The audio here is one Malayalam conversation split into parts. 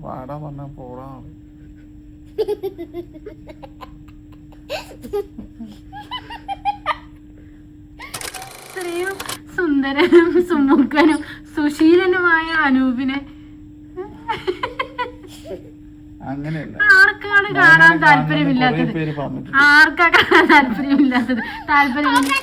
വാടാ പറഞ്ഞ പോടാ. ഇത്രയും സുന്ദരനും സുമുഖനും സുശീലനുമായ അനൂപിനെ അങ്ങനെയല്ല, ആർക്കാണ് കാണാൻ താല്പര്യമില്ലാത്തത്? ആർക്കാ കാണാൻ താല്പര്യമില്ലാത്തത്? താല്പര്യമില്ല.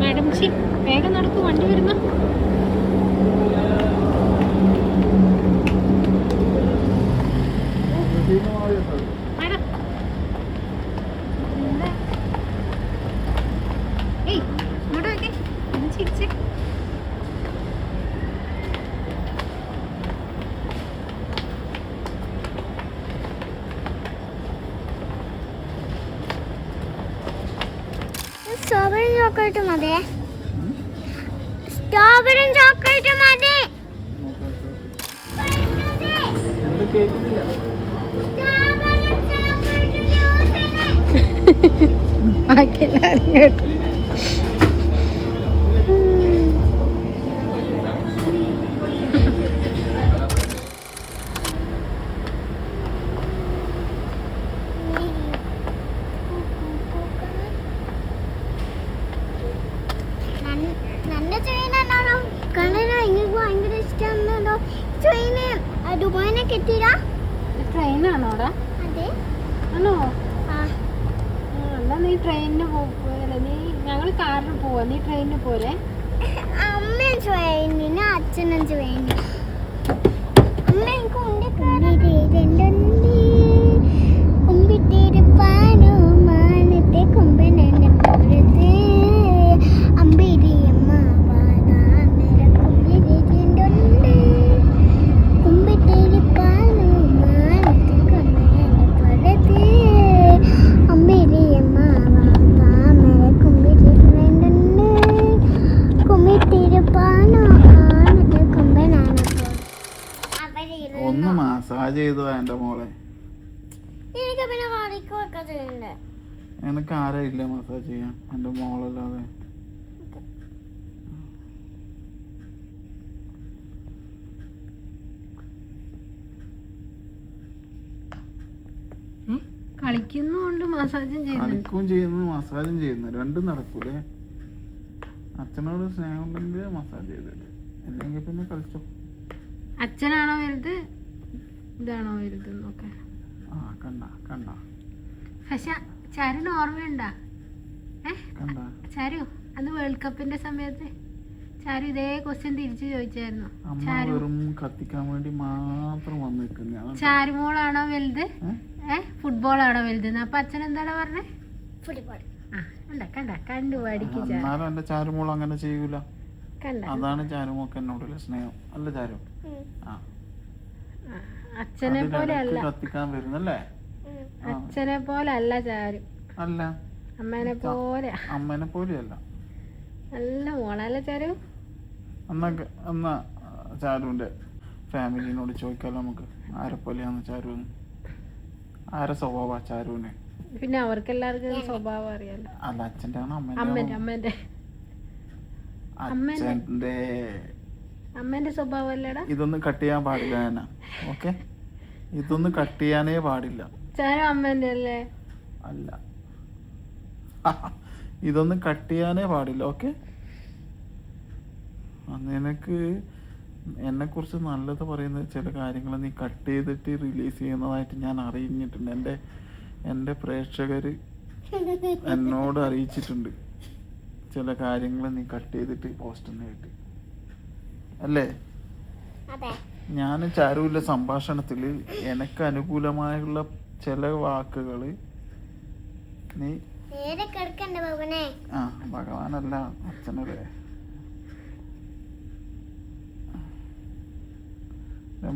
മാഡം ജി വേഗം നടക്കൂ, വണ്ടി വരുന്നു. മാഡം ഏയ് ഇങ്ങോട്ട് നോക്കേ, ഒന്ന് ചിരിച്ചേ. സ്ട്രോബെറി ചോക്ലേറ്റ് മതി. സ്ട്രോബെറി ചോക്ലേറ്റ് മതി. ബാക്കിയെല്ലാവരും കേട്ടു. നല്ല ട്രെയിനാണോ? കണ്ണനോ എനിക്ക് ഭയങ്കര ഇഷ്ടമാണോ ട്രെയിന്? ദുബായിനെ കിട്ടിയില്ല. ട്രെയിനാണോടാ? അതെ. ആണോ? ആ എന്നാ നീ ട്രെയിനിന് പോവല്ലേ? നീ ഞങ്ങൾ കാറിന് പോവാ, നീ ട്രെയിനിന് പോരെ? അമ്മ ട്രെയിനിന്, അച്ഛനും ട്രെയിനിന്. അമ്മ എനിക്ക് കുമ്പിട്ടിരുപ്പാനോ മാനത്തെ കുമ്പനെ പുറത്ത് അമ്പിരിയമ്മ വാതാമര കുമ്പിരിണ്ടുണ്ട്. കുമ്പിട്ടിരുപ്പാനോ മാനത്തെ കുമ്പനെ പുറത്ത് അമ്പിരിയമ്മ വാതാമര കുമ്പിരിണ്ടുണ്ട്. കുമ്പിട്ടിരുപ്പാനോ മാനത്തെ കുമ്പനാണ്. ഒന്ന് മസാജ് ചെയ്തോ എന്റെ മോളെ. എനിക്ക് പിന്നെ കളിക്കൊക്കെ ചെയ്യണ്ടേ? എനിക്ക് ആരാ ഇല്ല മസാജ് ചെയ്യാൻ എന്റെ മോളല്ലാതെ? കളിക്കുന്നുണ്ട് മസാജും ചെയ്യുന്നു. കളിക്കും ചെയ്യുന്നു മസാജും ചെയ്യുന്നു, രണ്ടും നടക്കൂലേ? അച്ഛനോട് സ്നേഹം ഉണ്ടെങ്കിൽ മസാജ് ചെയ്തിട്ട്, അല്ലെങ്കിൽ പിന്നെ കളിച്ചോ. അച്ഛനാണോ വലുത് ഇതാണോ വലുത് നോക്കാൻ? ആ കണ്ട കണ്ട പക്ഷെ ചാരുന് ഓർമ്മയുണ്ടാ? കണ്ട ചാരു അന്ന് വേൾഡ് കപ്പിന്റെ സമയത്ത് ചാരു ഇതേ ക്വസ്റ്റ്യൻ തിരിച്ചു ചോദിച്ചായിരുന്നു. അമ്മ വെറും കത്തിക്കാൻ വേണ്ടി മാത്രം വന്നിരിക്കുന്ന ചാരുമോളാണോ വലുത് ഫുട്ബോളാണോ വലുത്? അപ്പൊ അച്ഛൻ എന്താണ് പറഞ്ഞേ? ഫുട്ബോൾ. കണ്ട കണ്ടു പഠിക്കും. എന്നാലും എന്റെ ചാരുമോൾ അങ്ങനെ ചെയ്യൂല. കണ്ട, അതാണ് ചാരുമോക്ക് എന്നോടുള്ള സ്നേഹം അല്ല ചാരു? അച്ഛനെ പോലെ അല്ല, കത്തിക്കാൻ വരുന്നല്ലേ? അച്ഛനെ പോലെ അല്ല ചാരു. അല്ല, അമ്മേനെ പോലെ. അമ്മേനെ പോലെയല്ല. നല്ല മോളല്ല ചാരു. എന്നാ ചാരുവിന്റെ ഫാമിലിനോട് ചോദിക്കാലോ നമുക്ക്, ആരെ പോലെയാന്ന് ചാരു? ആരെ സ്വഭാവ ചാരുവിന്? പിന്നെ അവർക്കെല്ലാവർക്കും സ്വഭാവം അറിയാലോ. അല്ല അച്ഛൻ്റെ ആണോ അമ്മേന്റെ അമ്മേന്റെ സ്വഭാവം അല്ലടാ. ഇതൊന്നും കട്ട് ചെയ്യാൻ പാടില്ല ഞാനാ. ഓക്കെ, ഇതൊന്നും കട്ട് ചെയ്യാനേ പാടില്ല. ചാരു അമ്മേന്റെ അല്ലേ? അല്ല, ഇതൊന്നും കട്ട് ചെയ്യാനേ പാടില്ല. ഓക്കെ, നിനക്ക് എന്നെ കുറിച്ച് നല്ലത് പറയുന്ന ചില കാര്യങ്ങൾ നീ കട്ട് ചെയ്തിട്ട് റിലീസ് ചെയ്യുന്നതായിട്ട് ഞാൻ അറിഞ്ഞിട്ടുണ്ട്. എൻ്റെ പ്രേക്ഷകര് എന്നോട് അറിയിച്ചിട്ടുണ്ട് ചില കാര്യങ്ങൾ നീ കട്ട് ചെയ്തിട്ട് പോസ്റ്റ് ആയിട്ട് അല്ലേ? ഞാൻ ചാരുവിൻ്റെ സംഭാഷണത്തിൽ എനിക്ക് അനുകൂലമായുള്ള ചില വാക്കുകൾ നീ ഭഗവാനല്ല അച്ഛനല്ലേ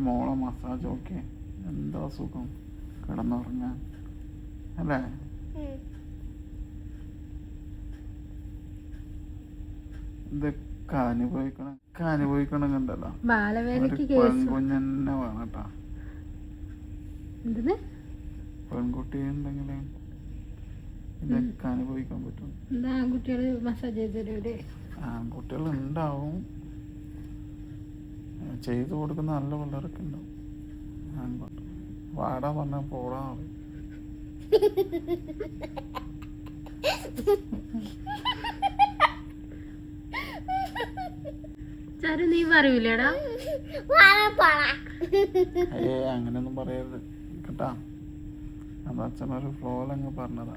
മോളെ മസാജ്. ഓക്കെ, എന്താ സുഖം കിടന്നുറങ്ങാൻ അല്ലേ? ഇതൊക്കെ അനുഭവിക്കണം കണ്ടല്ലോ. ബാലവേലക്ക് ഒരു കേസ് പെൺകുഞ്ഞ് തന്നെ വേണം കേട്ടാ. എന്തിന് പെൺകുട്ടി ഉണ്ടെങ്കിൽ ഇതൊക്കെ അനുഭവിക്കാൻ പറ്റും. ആൺകുട്ടികള് മസാജ് ചെയ്ത് തരൂലേ? ആൺകുട്ടികൾ ഉണ്ടാവും, ചെയ്തു കൊടുക്കുന്ന നല്ല പിള്ളേരൊക്കെ ഉണ്ടാവും. ആൺകുട്ടി വാടാ പറഞ്ഞ പോടാ പറയും. ചാരു നീ പറയൂലേടാ? അങ്ങനെയൊന്നും പറയരുത് കേട്ടാ. അത് അച്ഛനൊരു ഫ്ലോയിലങ്ങ് പറഞ്ഞതാ.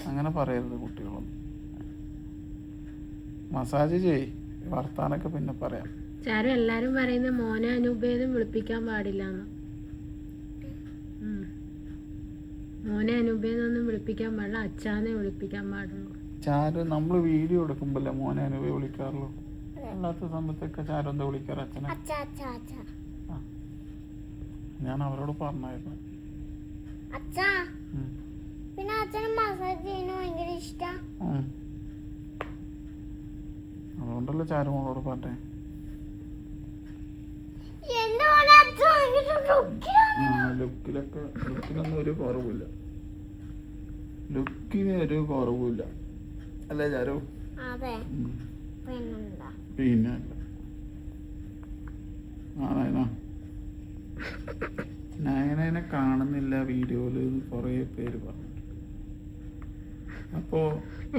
അങ്ങനെ പറയരുത് കുട്ടികളൊന്നും. മസാജ് ചെയ്, വർത്താനൊക്കെ പിന്നെ പറയാം. ചാരു എല്ലാരും പറയുന്ന മോനെ അനൂപേന്ന് വിളിപ്പിക്കാൻ പാടില്ല. മോനെ അനൂപേന്നൊന്നും വിളിപ്പിക്കാൻ പാടില്ല, അച്ഛാനെ വിളിപ്പിക്കാൻ പാടുള്ളൂ. ചാരു നമ്മൾ വീഡിയോ എടുക്കുമ്പോല്ലേ മോനെ അനൂപ വിളിക്കാറുള്ളൂ. അല്ലാത്ത സമയത്തൊക്കെ ചാരു എന്താ വിളിക്കാറ്? അച്ഛനെ. ഞാൻ അവരോട് പറഞ്ഞായിരുന്നു. പിന്നെ അച്ഛന് മസാജ് ചെയ്യുന്നത് ഭയങ്കര ഇഷ്ടാ. അതുകൊണ്ടല്ലേ ചാരു മോളോട് പറഞ്ഞേ. ലുക്കിനൊന്നും ഒരു കുറവില്ല. ലുക്കിന് ഒരു കുറവില്ല അല്ലേ ചാരു? പിന്നെ നയനെ കാണുന്നില്ല വീഡിയോയില് കുറേ പേര് പറഞ്ഞു. അപ്പോ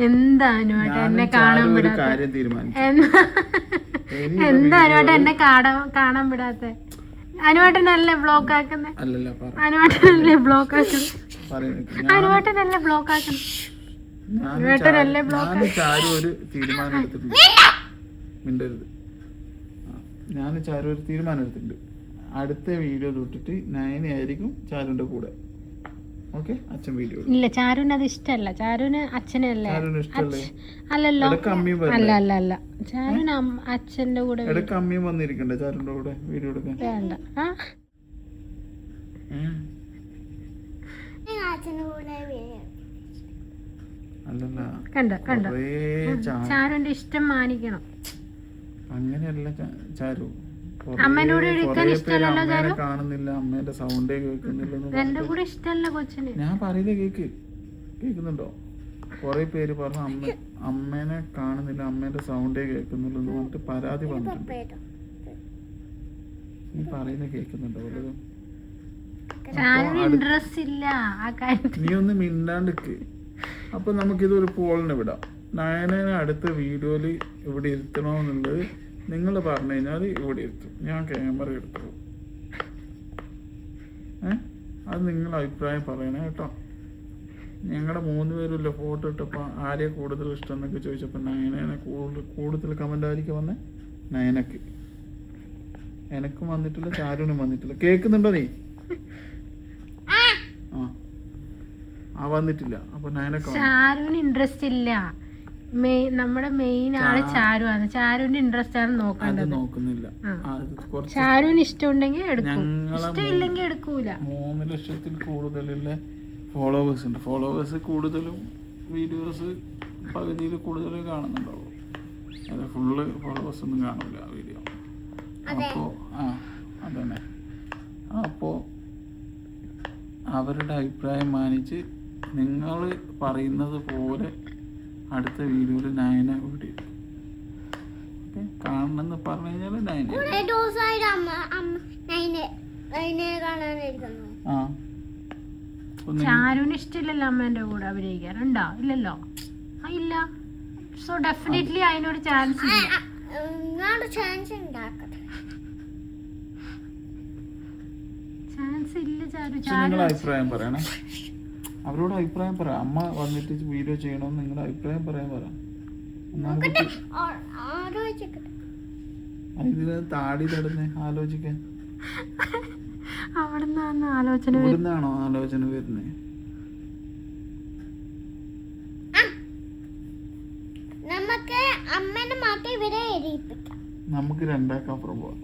എന്താണ് എന്നെ കാണാൻ ഒരു കാര്യം തീരുമാനിച്ചു. എന്താണ് എന്നെ കാണാൻ വിടാത്ത? അനുവേട്ടനല്ലേ ബ്ലോക്ക് ആക്കുന്നേ? അനുവേട്ടനല്ലേ ബ്ലോക്ക് ആക്കുന്നത്? അനുവേട്ടനല്ലേ ബ്ലോക്ക് ആക്കുന്നത്? ചാരു ഒരു തീരുമാനം എടുത്തിട്ടുണ്ട്. മിണ്ടരുത്. ഞാൻ ചാരു ഒരു തീരുമാനം എടുത്തിട്ടുണ്ട്. അടുത്ത വീഡിയോ തൊട്ടിട്ട് നയനായിരിക്കും ചാരുവിന്റെ കൂടെ. ഓക്കെ? അച്ഛൻ വീഡിയോ ഇല്ല, ചാരുവിന് അത് ഇഷ്ടല്ല. ചാരുവിന് അച്ഛനല്ലേ? അല്ലല്ലോ, അല്ല അല്ല അല്ല, ചാരുവിന് അച്ഛന്റെ കൂടെ. ഇടയ്ക്ക് അമ്മയും വന്നിരിക്കണ്ടേ ചാരുവിന്റെ കൂടെ വീഡിയോ എടുക്കാൻ? വേണ്ട. അല്ലല്ല, കണ്ടോ കണ്ടോ, ചാരുവിന്റെ ഇഷ്ടം മാനിക്കണം. അങ്ങനെയല്ല ചാരു. അമ്മേനോട് ഇരിക്കാൻ ഇഷ്ടമല്ലല്ലോ ചാരു? കാണുന്നില്ല, അമ്മേന്റെ സൗണ്ടേ കേൾക്കുന്നില്ല. എന്റെ കൂടെ ഇഷ്ടമല്ല കൊച്ചിന്. ഞാൻ പറയുന്നത് കേൾക്കുന്നുണ്ടോ? കൊറേ പേര് പറഞ്ഞു അമ്മേനെ കാണുന്നില്ല, അമ്മേന്റെ സൗണ്ടേ കേൾക്കുന്നില്ല എന്ന് പറഞ്ഞിട്ട് പരാതി പറഞ്ഞിട്ടുണ്ട്. നീ പറയുന്നത് കേൾക്കുന്നുണ്ടോ വല്ലതും? ഇൻട്രസ്റ്റ് ഇല്ല ആ കാര്യത്തിൽ. നീ ഒന്ന് മിണ്ടാണ്ടിക്ക്. അപ്പൊ നമുക്കിതൊരു പോളിന് വിടാം. നയനെ അടുത്ത വീഡിയോയില് ഇവിടെ ഇരുത്തണമെന്നുള്ളത് നിങ്ങൾ പറഞ്ഞു കഴിഞ്ഞാൽ ഇവിടെ ഇരുത്തും. ഞാൻ ക്യാമറ എടുത്തു. അത് നിങ്ങൾ അഭിപ്രായം പറയണേ കേട്ടോ. ഞങ്ങളുടെ 3 പേരുമില്ല ഫോട്ടോ ഇട്ടപ്പോൾ ആരെയാ കൂടുതൽ ഇഷ്ടം എന്നൊക്കെ ചോദിച്ചപ്പോൾ നയനെ കൂടുതൽ കമന്റ് ആയിരിക്കും വന്നേ. നയനക്ക്. എനക്കും വന്നിട്ടില്ല, ചാരുവിനും വന്നിട്ടില്ല. കേൾക്കുന്നുണ്ടോ നീ? വന്നിട്ടില്ല. അപ്പൊ ചാരുവിന് ഇൻട്രസ്റ്റ് ഇല്ല. നമ്മുടെ മെയിൻ ആള് ചാരുവാണ്. ചാരുവിന്റെ ഇൻട്രസ്റ്റ് ആണ് നോക്കേണ്ടത്. ചാരുവിന് ഇഷ്ടമുണ്ടെങ്കിൽ എടുക്കും, ഇഷ്ടമില്ലെങ്കിൽ എടുക്കൂല. 3 ലക്ഷത്തിൽ കൂടുതലുള്ള ഫോളോവേഴ്സ് ഉണ്ട്. ഫോളോവേഴ്സ് കൂടുതലും വീഡിയോസ് പകുതിയിൽ കൂടുതൽ കാണുന്നുണ്ടാവും. അത് ഫുള്ള് ഫോളോവേഴ്സ് ഒന്നും കാണൂല വീഡിയോ. അപ്പോ അതന്നെ. അപ്പോ അവരുടെ അഭിപ്രായം മാനിച്ച് നിങ്ങൾ പറയുന്നത് പോലെ അടുത്ത വീഡിയോയിൽ നയനെ ഇവിടെ കാണണമെന്ന് പറഞ്ഞു കഴിഞ്ഞാൽ ചാരുവിന് ഇഷ്ടമില്ലല്ലോ അമ്മേന്റെ കൂടെ അഭിനയിക്കാൻ. ഉണ്ടോ? ഇല്ലല്ലോ. ഇല്ല. സോ ഡെഫിനറ്റ്ലി അതിനൊരു ചാൻസ് ഇല്ല. ചാൻസ് ഇല്ല ചാരു. നിങ്ങളുടെ അഭിപ്രായം പറയണേ. അവരോട് അഭിപ്രായം പറ. അമ്മ വന്നിട്ട് വീഡിയോ ചെയ്യണമെന്ന് നിങ്ങളുടെ അഭിപ്രായം പറയാൻ പറ. ഇതിന് താടി തടുന്നേ ആലോചിക്കാൻ. അവിടുന്നാണോ ആലോചന വരുന്നേ? നമുക്ക് രണ്ടാക്കപ്പുറം പോവാം.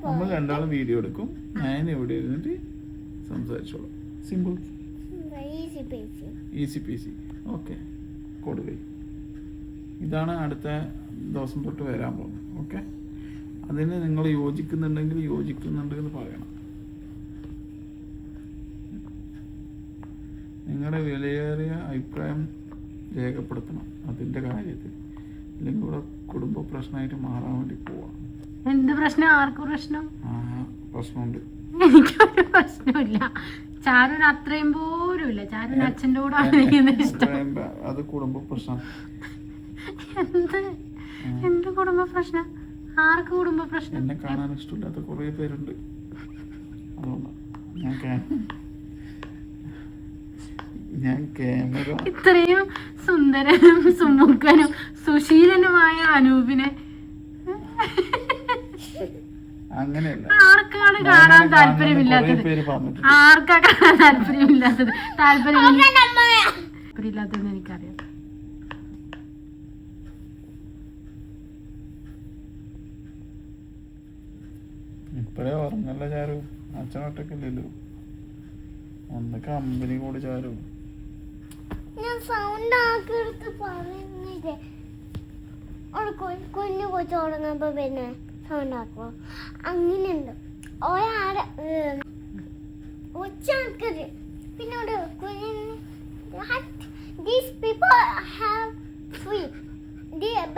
നമ്മൾ രണ്ടാളും വീഡിയോ എടുക്കും. ഞാൻ ഇവിടെ ഇരുന്നിട്ട് സംസാരിച്ചോളാം. Simple. Easy peasy. Easy peasy. Okay, കൊടുവേ. ഇതാണ് അടുത്ത ദിവസം തൊട്ട് വരാൻ പോകുന്നത്. ഓക്കെ, അതിന് നിങ്ങൾ യോജിക്കുന്നുണ്ടെന്ന് പറയണം. നിങ്ങളുടെ വിലയേറിയ അഭിപ്രായം രേഖപ്പെടുത്തണം അതിൻ്റെ കാര്യത്തിൽ. അല്ലെങ്കിൽ ഇവിടെ കുടുംബ പ്രശ്നമായിട്ട് മാറാൻ വേണ്ടി പോവാം. എന്ത് പ്രശ്നം? ആർക്കും പ്രശ്നം? പ്രശ്നമുണ്ട്. എനിക്കൊരു പ്രശ്നമില്ല. ചാരുന് അത്രയും പോലും ഇല്ല. ചാരുന് അച്ഛൻ്റെ കൂടെ അഭിനയിക്കുന്നത് ഇഷ്ടം. അത് കുടുംബ പ്രശ്നം. എന്ത് കുടുംബ പ്രശ്നം? ആർക്ക് കുടുംബ പ്രശ്നം? എന്നെ കാണാൻ ഇഷ്ടമില്ലാത്ത കുറേ പേരുണ്ട്. അതുകൊണ്ടാണ് ഞാൻ ക്യാമറ ഇത്രയും സുന്ദരനും സുമുഖനും സുശീലനുമായ അനൂപിനെ അങ്ങനെയല്ല. ആർക്കാണ് കാണാൻ താല്പര്യമില്ലാത്തത്? ആർക്കാ കാണാൻ താല്പര്യമില്ലാത്തത്? താല്പര്യമില്ലാത്തതെന്ന് എനിക്കറിയാം. ഇപ്പഴേ ഉറങ്ങല്ല ചാരു. അച്ഛനൊട്ടൊക്കില്ലല്ലോ. ഒന്ന് കമ്പനി കൂടി ചാരു. ഞാൻ സൗണ്ട് ആക്കിയെടുത്ത് പറയുന്നില്ലേ, കുഞ്ഞു കൊച്ചു ഉറങ്ങുമ്പോ പിന്നെ സൗണ്ട് ആക്കുമോ? അങ്ങനെയുണ്ട് ഒരാടെ ഒച്ചാക്കര്. പിന്നെ these people have sleep,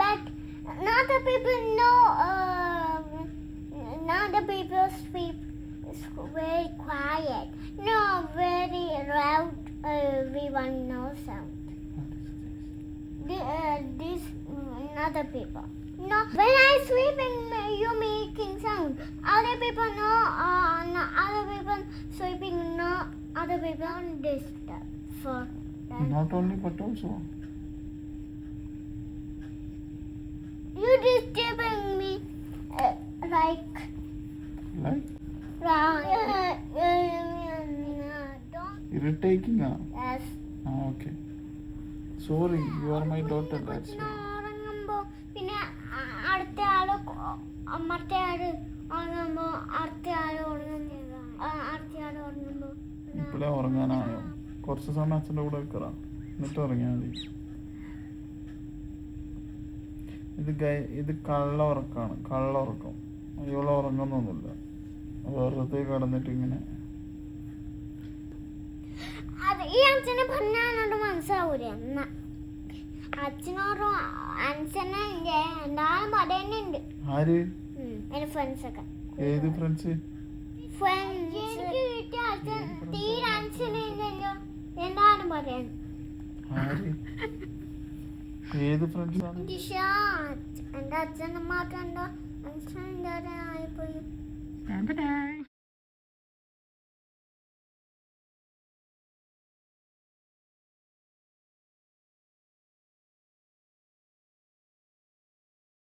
but not the people know. Not the people sleep is very quiet. No, very loud. Everyone knows sound. These other people. No, when I sleeping, you making sound. Other people know. No, other people sleeping. No, other people disturb for that. Not only but also. You disturbing me, like. Irritating. Yes. Okay. Sorry, you are my daughter. That's why. ഉറങ്ങുമ്പോ പിന്നെ അടുത്ത ആള് മറ്റേ ആള് ഉറങ്ങുമ്പോ അടുത്ത ആള് ഉറങ്ങുമ്പോ ഇപ്പോഴേ ഉറങ്ങാനായോ? കുറച്ച് സമയം അച്ഛൻ്റെ കൂടെ വെക്കറാം, എന്നിട്ട് ഉറങ്ങിയാൽ മതി. ഇത് കള്ള ഉറക്കം. അയ്യോളം ഉറങ്ങുന്നൊന്നുമില്ല. വെറുതെ കിടന്നിട്ട് ഇങ്ങനെ. ഈ അച്ഛനെ പറഞ്ഞാലോട് മനസ്സിലാവൂല. എന്നാ അച്ഛനോടും അച്ഛനെ എന്തായാലും പറയുന്നുണ്ട്. ആര്? എന്റെ ഫ്രണ്ട്സ് ഒക്കെ. ഏത് ഫ്രണ്ട്സ്? എനിക്ക് കിട്ടിയ അച്ഛൻ തീരെ അച്ഛനില്ലല്ലോ എന്തായാലും പറയാൻ. ഏത് ഫ്രണ്ട്സാണ്? ദിശ. എന്റെ അച്ഛനും മാത്രം എന്തോ അച്ഛൻ ആയിപ്പോയി.